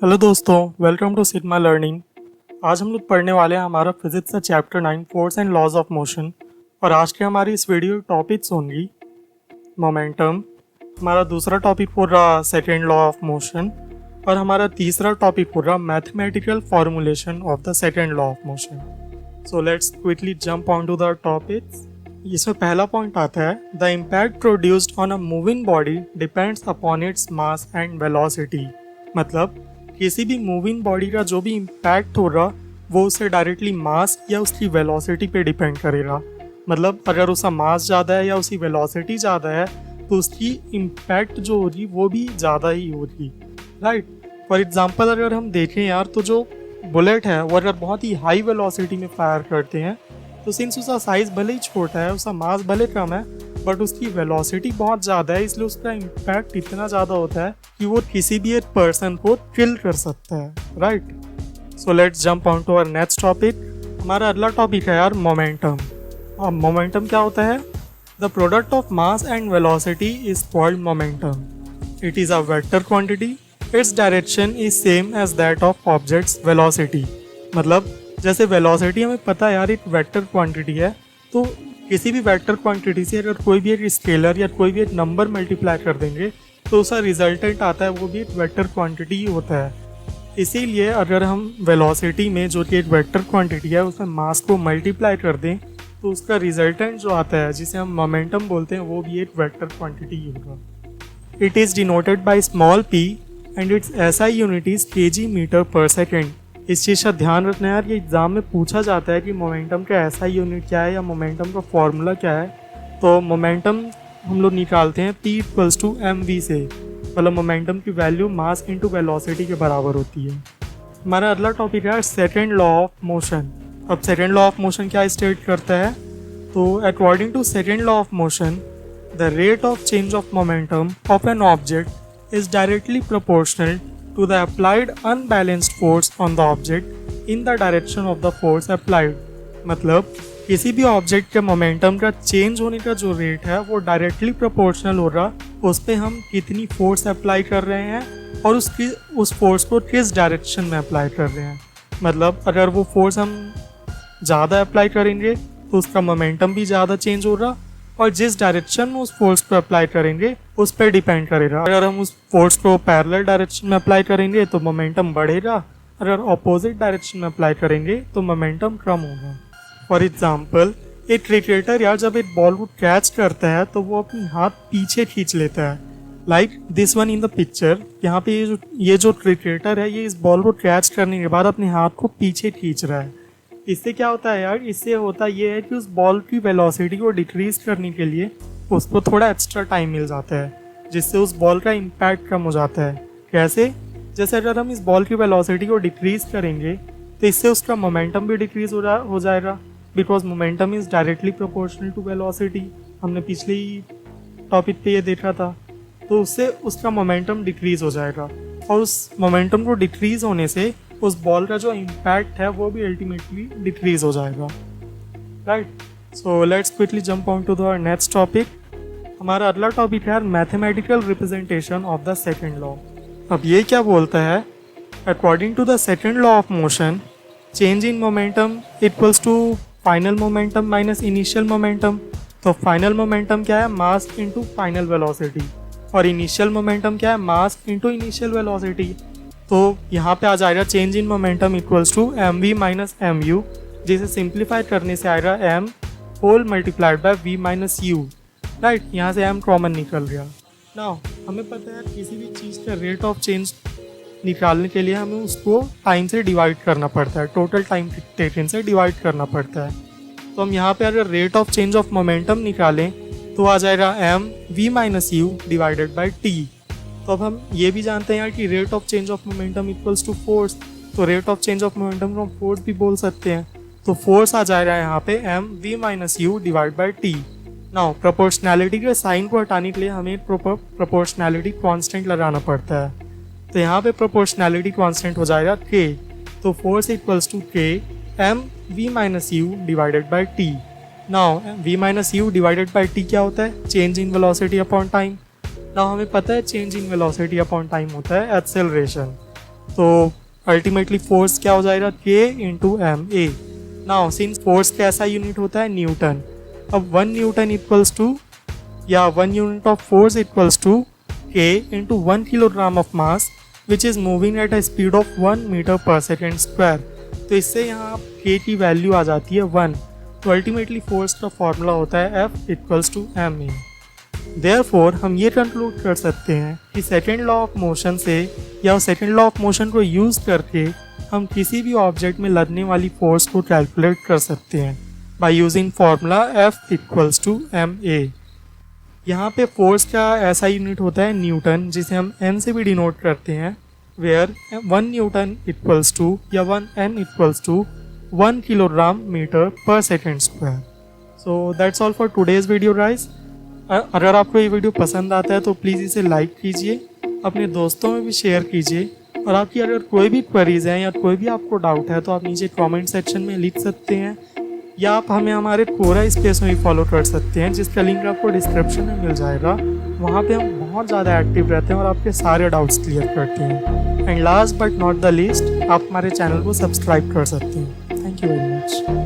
Hello दोस्तों, welcome to sigma learning. आज हम लोग पढ़ने वाले हैं हमारा फिजिक्स का chapter 9 force and laws of motion. और आज के हमारी इस वीडियो टॉपिक्स होंगी मोमेंटम, हमारा दूसरा टॉपिक हो रहा सेकेंड लॉ ऑफ मोशन, और हमारा तीसरा टॉपिक हो रहा mathematical formulation of the second law of motion. So let's quickly jump on to the topics. इसमें पहला पॉइंट आता है the impact produced on a moving body depends upon its mass and velocity. मतलब किसी भी moving body का जो भी इम्पैक्ट हो रहा वो उससे डायरेक्टली मास या उसकी वेलोसिटी पे डिपेंड करेगा। मतलब अगर उसका मास ज़्यादा है या उसकी वेलोसिटी ज़्यादा है तो उसकी इम्पैक्ट जो होगी वो भी ज़्यादा ही होगी, राइट। फॉर एग्जांपल अगर हम देखें यार, तो जो बुलेट है वो अगर बहुत ही हाई वेलोसिटी में फायर करते हैं तो सिंस उसका साइज़ भले ही छोटा है, उसका मास भले कम है, बट उसकी वेलोसिटी बहुत ज़्यादा है, इसलिए उसका इम्पैक्ट इतना ज़्यादा होता है कि वो किसी भी एक पर्सन को किल कर सकता है, right. So let's jump on to our next topic. हमारा अगला टॉपिक है यार मोमेंटम। अब मोमेंटम क्या होता है? The product of mass and velocity is called momentum. It is a vector quantity. Its direction is same as that of objects velocity. मतलब जैसे वेलोसिटी हमें पता है यार एक वेक्टर क्वांटिटी है, तो किसी भी वेक्टर क्वांटिटी से अगर कोई भी एक स्केलर या कोई भी एक नंबर मल्टीप्लाई कर देंगे तो उसका रिजल्टेंट आता है वो भी एक वेक्टर क्वांटिटी ही होता है। इसीलिए अगर हम वेलोसिटी में जो कि एक वेक्टर क्वांटिटी है उसमें मास को मल्टीप्लाई कर दें तो उसका रिजल्टेंट जो आता है जिसे हम मोमेंटम बोलते हैं वो भी एक वेक्टर क्वांटिटी ही होगा। It is denoted by small p and its SI unit is kg metre per second. इस चीज़ का ध्यान रखना है यार, ये एग्ज़ाम में पूछा जाता है कि मोमेंटम का SI यूनिट क्या है या मोमेंटम का फॉर्मूला क्या है। तो मोमेंटम हम लोग निकालते हैं P = mv से। मतलब मोमेंटम की वैल्यू मास इंटू वेलोसिटी के बराबर होती है। हमारा अगला टॉपिक है सेकेंड लॉ ऑफ मोशन। अब सेकेंड लॉ ऑफ मोशन क्या स्टेट करता है? तो according to second law of motion the rate of change of momentum of an object is directly proportional to the applied unbalanced force on the object in the direction of the force applied। मतलब किसी भी object के momentum का change होने का जो rate है वो डायरेक्टली प्रोपोर्शनल हो रहा उस पर हम कितनी फोर्स अप्लाई कर रहे हैं और उस फोर्स को किस डायरेक्शन में अप्लाई कर रहे हैं। मतलब अगर वो फोर्स हम ज़्यादा अप्लाई करेंगे तो उसका मोमेंटम भी ज़्यादा चेंज हो रहा, और जिस डायरेक्शन में उस फोर्स को अप्लाई करेंगे उस पर डिपेंड करेगा। अगर हम उस फोर्स को पैरेलल डायरेक्शन में अप्लाई करेंगे तो मोमेंटम बढ़ेगा, अगर ऑपोजिट डायरेक्शन में अप्लाई करेंगे तो मोमेंटम कम होगा। फॉर एग्जांपल एक क्रिकेटर यार जब एक बॉल को कैच करता है तो वो अपनी हाथ पीछे खींच लेता है, like this one in the picture. यहाँ पे ये जो क्रिकेटर है ये इस बॉल को कैच करने के बाद अपने हाथ को पीछे खींच रहा है। इससे क्या होता है यार? इससे होता ये है कि उस बॉल की वेलोसिटी को डिक्रीज करने के लिए उसको थोड़ा एक्स्ट्रा टाइम मिल जाता है, जिससे उस बॉल का इम्पैक्ट कम हो जाता है। कैसे? जैसे अगर हम इस बॉल की वेलोसिटी को डिक्रीज करेंगे तो इससे उसका मोमेंटम भी डिक्रीज हो जाएगा, because momentum is directly proportional to velocity. हमने पिछले ही टॉपिक पे ये देखा था। तो उससे उसका मोमेंटम डिक्रीज हो जाएगा, और उस मोमेंटम को डिक्रीज होने से उस बॉल का जो इम्पैक्ट है वो भी अल्टीमेटली डिक्रीज हो जाएगा, right. So let's quickly jump on to the next topic. हमारा अगला टॉपिक है mathematical representation of the second law. अब ये क्या बोलता है? According to the second law of motion change in momentum equals to final momentum minus initial momentum. तो final momentum क्या है? Mass into final velocity. और इनिशियल मोमेंटम क्या है? Mass into initial velocity. तो यहाँ पे आ जाएगा change in momentum equals to mv minus mu, जिसे सिंप्लीफाई करने से आएगा m whole multiplied by v minus u, right. यहाँ से m कॉमन निकल गया। नाउ हमें पता है किसी भी चीज़ का रेट ऑफ चेंज निकालने के लिए हमें उसको टाइम से डिवाइड करना पड़ता है, टोटल टाइम टेकन से डिवाइड करना पड़ता है। तो हम यहाँ पे अगर rate of change of momentum निकालें तो आ जाएगा m v minus u divided by t। तो अब हम ये भी जानते हैं यार कि rate of change of momentum equals to force, तो rate of change of momentum को हम फोर्स भी बोल सकते हैं। तो फोर्स आ जाएगा यहाँ पे m v minus u divide by t। Now proportionality के साइन को हटाने के लिए हमें प्रोपोर्शनैलिटी कांस्टेंट लगाना पड़ता है। तो यहाँ पे प्रोपोर्शनैलिटी कांस्टेंट हो जाएगा k। तो force equals to k m v minus u divided by t। Now v minus u divided by t क्या होता है? Change in velocity upon time. Now हमें पता है change in velocity upon time होता है एक्सेलरेशन। तो अल्टीमेटली फोर्स क्या हो जाएगा, K into M A. Now since force कैसा यूनिट होता है, न्यूटन। अब 1 न्यूटन इक्वल्स टू या 1 unit of force equals to K into 1 kilogram of mass which is moving at a speed of 1 metre per second square. तो इससे यहाँ K की value आ जाती है 1। तो अल्टीमेटली फोर्स का फॉर्मूला होता है F equals to M A. Therefore हम ये कंक्लूड कर सकते हैं कि सेकेंड लॉ ऑफ मोशन से या सेकेंड लॉ ऑफ मोशन को यूज़ करके हम किसी भी ऑब्जेक्ट में लगने वाली फोर्स को कैलकुलेट कर सकते हैं by using formula F equals to M A. यहाँ पे फोर्स का ऐसा यूनिट होता है न्यूटन, जिसे हम N से भी डिनोट करते हैं, वेयर 1 न्यूटन इक्वल्स टू या 1 N equals to 1 kilogram metre per second square. So that's all for today's video guys. अगर आपको ये वीडियो पसंद आता है तो प्लीज़ इसे लाइक कीजिए, अपने दोस्तों में भी शेयर कीजिए, और आपकी अगर कोई भी क्वेरीज हैं या कोई भी आपको डाउट है तो आप नीचे कमेंट सेक्शन में लिख सकते हैं, या आप हमें हमारे कोरा स्पेस में भी फॉलो कर सकते हैं, जिसका लिंक आपको डिस्क्रिप्शन में मिल जाएगा। वहाँ पे हम बहुत ज़्यादा एक्टिव रहते हैं और आपके सारे डाउट्स क्लियर करते हैं। And last but not the least, आप हमारे चैनल को सब्सक्राइब कर सकते हैं। Thank you very much.